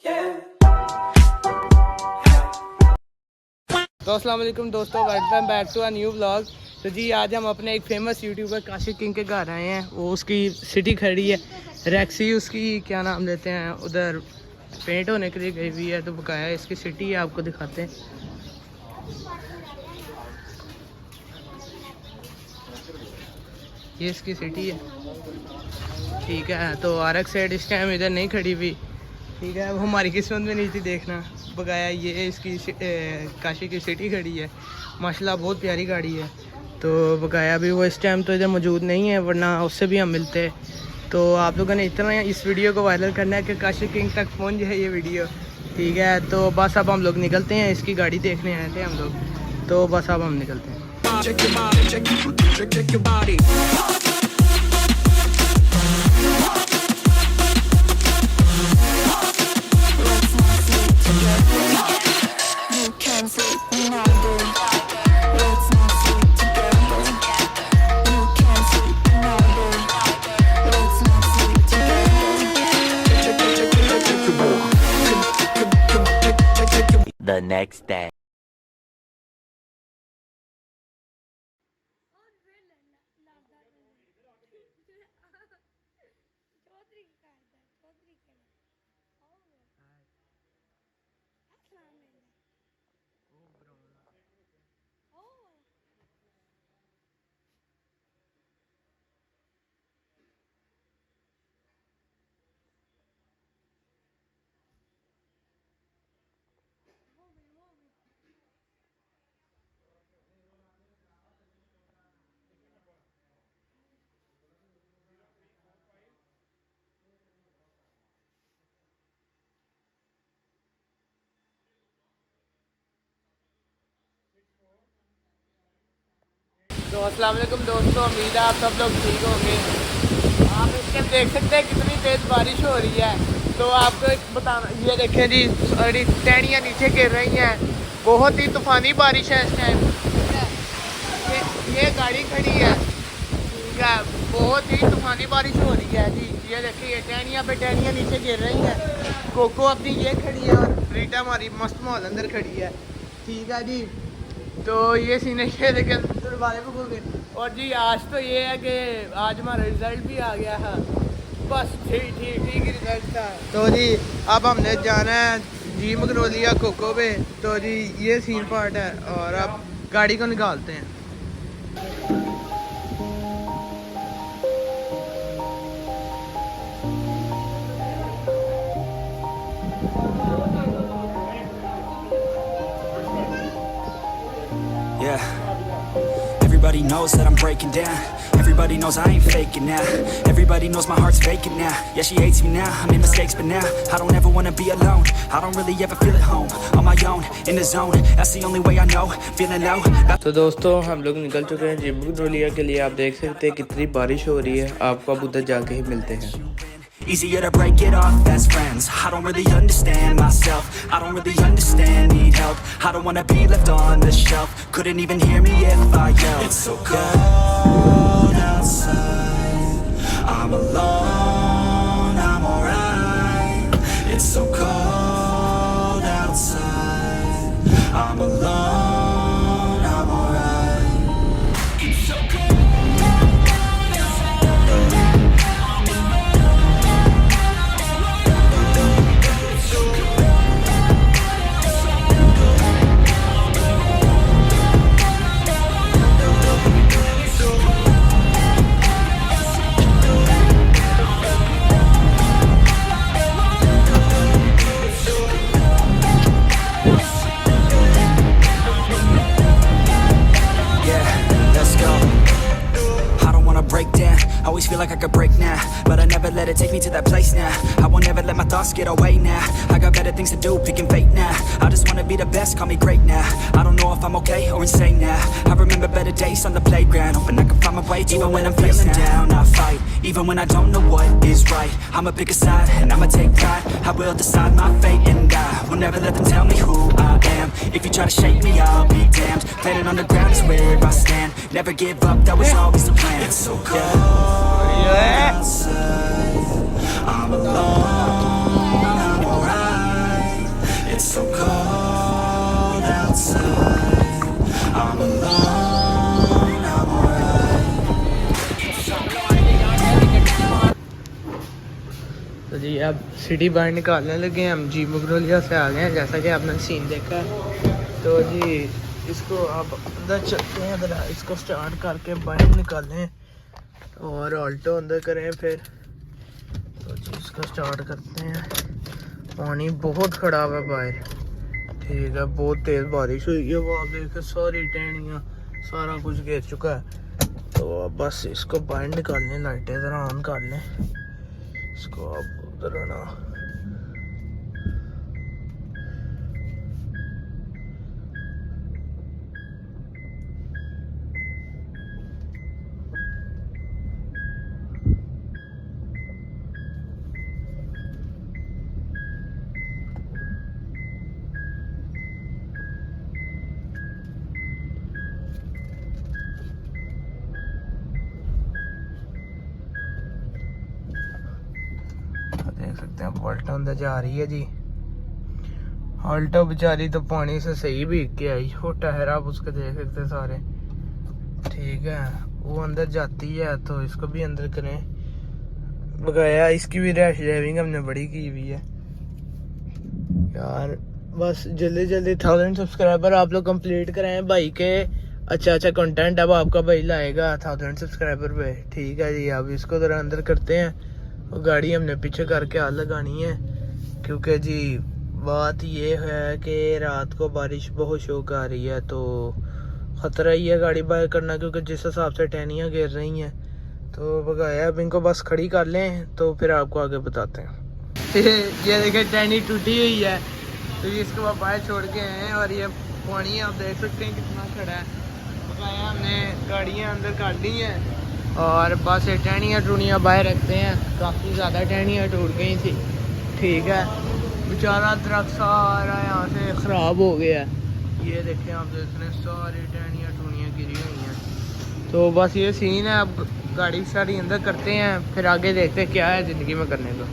तो अस्सलाम वालेकुम दोस्तों, welcome back to a new vlog. तो जी आज हम अपने एक फेमस यूट्यूबर काशिर किंग के घर आए हैं। वो उसकी सिटी खड़ी है रैक्सी, उसकी क्या नाम लेते हैं, उधर पेंट होने के लिए गई हुई है। तो बकाया इसकी सिटी है, आपको दिखाते हैं। ये इसकी सिटी है, ठीक है। तो RX साइड इस टाइम इधर नहीं खड़ी हुई, ठीक है। वो हमारी किस्मत में नहीं थी देखना। बकाया ये इसकी काशी की सिटी खड़ी है, माशाल्लाह बहुत प्यारी गाड़ी है। तो बकाया अभी वो इस टाइम तो इधर मौजूद नहीं है, वरना उससे भी हम मिलते। तो आप लोगों ने इतना इस वीडियो को वायरल करना है कि काशी किंग तक पहुंच जाए ये वीडियो, ठीक है। तो बस अब हम लोग निकलते हैं, इसकी गाड़ी देखने आए थे हम लोग। तो बस अब हम निकलते हैं। The next day. तो अस्सलाम वालेकुम दोस्तों, उम्मीद है आप सब लोग ठीक होंगे। आप इस टाइम देख सकते हैं कितनी तेज़ बारिश हो रही है। तो आपको एक बताना, ये देखें जी, सारी टहनियाँ नीचे गिर रही हैं। बहुत ही तूफ़ानी बारिश है इस टाइम, ठीक है। ये गाड़ी खड़ी है, ठीक है। बहुत ही तूफ़ानी बारिश हो रही है जी। ये देखिए, ये टहनियाँ पे टहनियाँ नीचे गिर रही हैं। कोको अपनी ये खड़ी है और रीटा हमारी मस्त माहौल अंदर खड़ी है, ठीक है जी। तो ये सीने के लेकिन दरबारे पे गए। और जी आज तो ये है कि आज हमारा रिज़ल्ट भी आ गया है, बस ठीक ही रिज़ल्ट था। तो जी अब हमने जाना है जी मगरोलिया कोको पे। तो जी ये सीन पार्ट है और अब गाड़ी को निकालते हैं। Yeah, everybody knows that I'm breaking down. Everybody knows I ain't faking now. Everybody knows my heart's faking now. Yeah, she hates me now, I made mistakes but now I don't ever wanna be alone. I don't really ever feel at home. On my own, in the zone, that's the only way I know. Feeling low. तो दोस्तों हम लोग निकल चुके हैं gym मगरोलिया के लिए। आप देख सकते हैं कितनी बारिश हो रही है। आपको अब उधर जाके ही मिलते हैं। Easier to break it off best friends. I don't really understand myself. I don't really understand, need help. I don't wanna be left on the shelf. Couldn't even hear me if I yelled. It's so cold outside, I'm alone, I'm alright. It's so cold outside, I'm alone, I'm alright. It's so cold. Always feel like I could break now, but I never let it take me to that place now. I won't ever let my thoughts get away now. I got better things to do, picking fate now. I just wanna be the best, call me great now. I don't know if I'm okay or insane now. I remember better days on the playground, hoping I can find my way. Even when I'm feeling down, I fight. Even when I don't know what is right, I'ma pick a side and I'ma take pride. I will decide my fate and I will never let them tell me who I am. If you try to shake me, I'll be damned. Planet on the ground is where I stand. Never give up, that was always the plan. It's so cold outside, I'm alone, I'm alright. तो जी अब city बाहर निकालने लगे हैं हम, जी मुगलोलिया से आ गए हैं जैसा कि आपने सीन देखा है। तो जी इसको अब अंदर चलते हैं, ज़रा इसको स्टार्ट करके बाहर निकालें और ऑल्टो अंदर करें फिर। तो जी इसको स्टार्ट करते हैं। पानी बहुत खराब है बाहर, ठीक है, बहुत तेज़ बारिश हुई है। वो आप देखें सारी टहनियाँ सारा कुछ गिर चुका है। तो अब बस इसको बाहर निकालने, लाइटें ज़रा ऑन कर लें इसको। अब उधर ना देख सकते हैं ऑल्टो अंदर जा रही है जी। ऑल्टो बेचारी तो पानी से सही भीग के आई, वो टायर आप उसके देख सकते हैं सारे, ठीक है। वो अंदर जाती है तो इसको भी अंदर करें बगाया। इसकी भी रैश ड्राइविंग हमने बड़ी की हुई है यार। बस जल्दी जल्दी 1000 सब्सक्राइबर आप लोग कंप्लीट कराएं भाई के। अच्छा अच्छा कंटेंट अब आपका भाई लाएगा 1000 सब्सक्राइबर पे, ठीक है जी। अब इसको ज़रा अंदर करते हैं। वो गाड़ी हमने पीछे करके आग लगानी है, क्योंकि जी बात ये है कि रात को बारिश बहुत शौक आ रही है, तो ख़तरा ही है गाड़ी बाहर करना, क्योंकि जिस हिसाब से टहनियाँ गिर रही हैं। तो बगाया अब इनको बस खड़ी कर लें तो फिर आपको आगे बताते हैं। ये देखिए टहनी टूटी हुई है, तो ये इसको बाहर छोड़ के हैं और ये पानी आप देख सकते हैं कितना खड़ा है। बगाया हमने गाड़ियाँ अंदर कर ली हैं और बस ये टहनियाँ टूनियाँ बाहर रखते हैं। काफ़ी ज़्यादा टहनियाँ टूट गई थी, ठीक है। बेचारा दरख्त सारा यहाँ से ख़राब हो गया है। ये देखें आप देख रहे हैं सारी टहनियाँ टूनियाँ गिरी हुई हैं। तो बस ये सीन है। अब गाड़ी सारी अंदर करते हैं, फिर आगे देखते हैं क्या है ज़िंदगी में करने को।